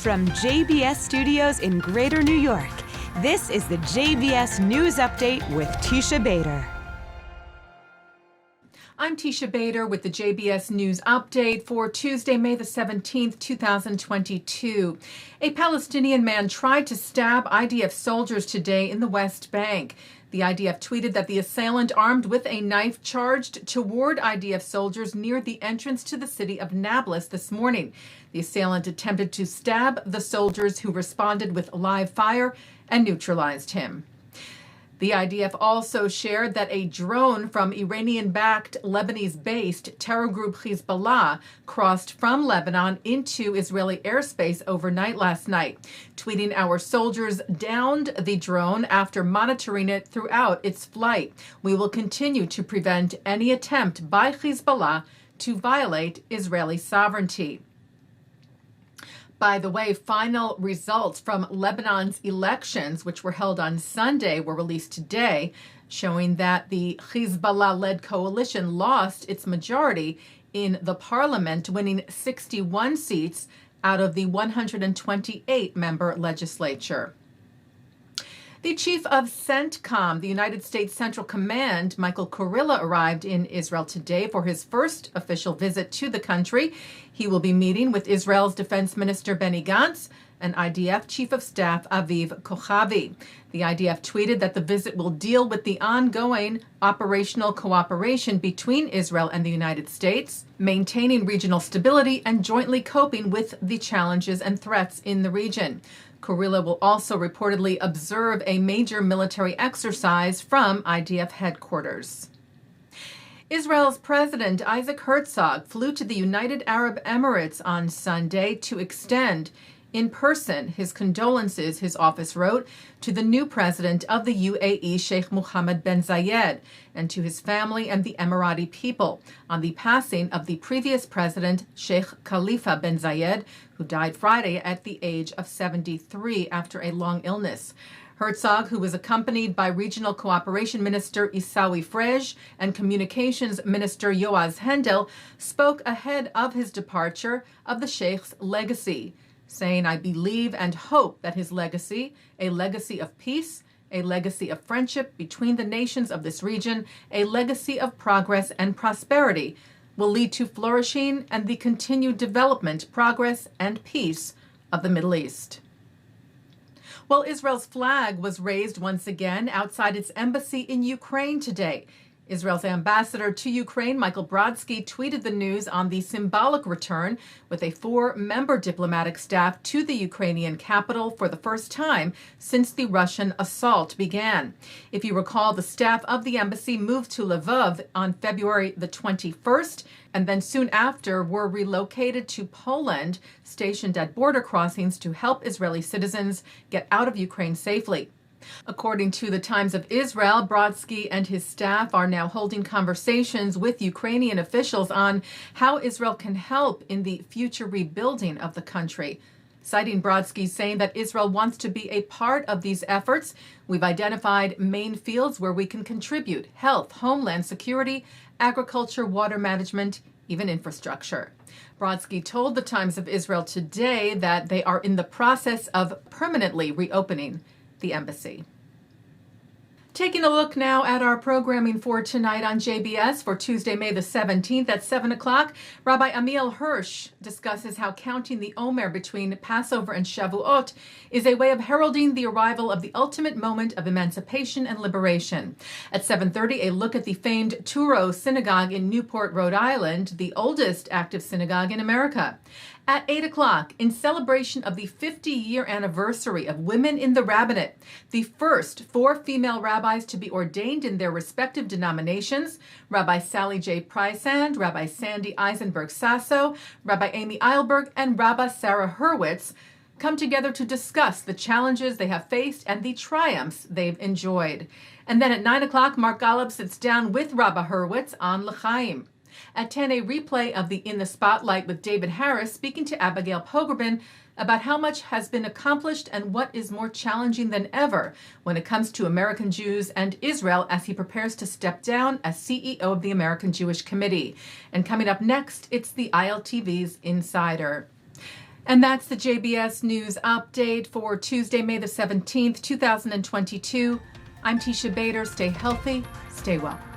From JBS Studios in Greater New York, this is the JBS News Update with Tisha Bader. I'm Tisha Bader with the JBS News Update for Tuesday, May the 17th, 2022. A Palestinian man tried to stab IDF soldiers today in the West Bank. The IDF tweeted that the assailant, armed with a knife, charged toward IDF soldiers near the entrance to the city of Nablus this morning. The assailant attempted to stab the soldiers, who responded with live fire and neutralized him. The IDF also shared that a drone from Iranian-backed Lebanese-based terror group Hezbollah crossed from Lebanon into Israeli airspace overnight last night. Tweeting, "Our soldiers downed the drone after monitoring it throughout its flight. We will continue to prevent any attempt by Hezbollah to violate Israeli sovereignty." By the way, final results from Lebanon's elections, which were held on Sunday, were released today, showing that the Hezbollah-led coalition lost its majority in the parliament, winning 61 seats out of the 128-member legislature. The chief of CENTCOM, the United States Central Command, Michael Kurilla, arrived in Israel today for his first official visit to the country. He will be meeting with Israel's Defense Minister Benny Gantz and IDF Chief of Staff Aviv Kochavi. The IDF tweeted that the visit will deal with the ongoing operational cooperation between Israel and the United States, maintaining regional stability and jointly coping with the challenges and threats in the region. Kurilla will also reportedly observe a major military exercise from IDF headquarters. Israel's President Isaac Herzog flew to the United Arab Emirates on Sunday to extend in person his condolences, his office wrote, to the new president of the UAE, Sheikh Mohammed bin Zayed, and to his family and the Emirati people on the passing of the previous president, Sheikh Khalifa bin Zayed, who died Friday at the age of 73 after a long illness. Herzog, who was accompanied by Regional Cooperation Minister Isawi Frej and Communications Minister Yoaz Hendel, spoke ahead of his departure of the Sheikh's legacy, saying, "I believe and hope that his legacy, a legacy of peace, a legacy of friendship between the nations of this region, a legacy of progress and prosperity, will lead to flourishing and the continued development, progress, and peace of the Middle East." Well, Israel's flag was raised once again outside its embassy in Ukraine today. Israel's ambassador to Ukraine, Michael Brodsky, tweeted the news on the symbolic return with a 4-member diplomatic staff to the Ukrainian capital for the first time since the Russian assault began. If you recall, the staff of the embassy moved to Lvov on February the 21st, and then soon after were relocated to Poland, stationed at border crossings to help Israeli citizens get out of Ukraine safely. According to the Times of Israel, Brodsky and his staff are now holding conversations with Ukrainian officials on how Israel can help in the future rebuilding of the country. Citing Brodsky, saying that Israel wants to be a part of these efforts, "We've identified main fields where we can contribute: health, homeland security, agriculture, water management, even infrastructure." Brodsky told the Times of Israel today that they are in the process of permanently reopening the embassy. Taking a look now at our programming for tonight on JBS for Tuesday, May the 17th at 7 o'clock, Rabbi Amiel Hirsch discusses how counting the Omer between Passover and Shavuot is a way of heralding the arrival of the ultimate moment of emancipation and liberation. At 7:30, a look at the famed Touro Synagogue in Newport, Rhode Island, the oldest active synagogue in America. At 8 o'clock, in celebration of the 50-year anniversary of Women in the Rabbinate, the first 4 female rabbis to be ordained in their respective denominations, Rabbi Sally J. Prysand, Rabbi Sandy Eisenberg Sasso, Rabbi Amy Eilberg, and Rabbi Sarah Hurwitz, come together to discuss the challenges they have faced and the triumphs they've enjoyed. And then at 9 o'clock, Mark Golub sits down with Rabbi Hurwitz on L'chaim. At 10, a replay of the In the Spotlight with David Harris speaking to Abigail Pogrebin about how much has been accomplished and what is more challenging than ever when it comes to American Jews and Israel as he prepares to step down as CEO of the American Jewish Committee. And coming up next, it's the ILTV's Insider. And that's the JBS News Update for Tuesday, May the 17th, 2022. I'm Tisha Bader. Stay healthy, stay well.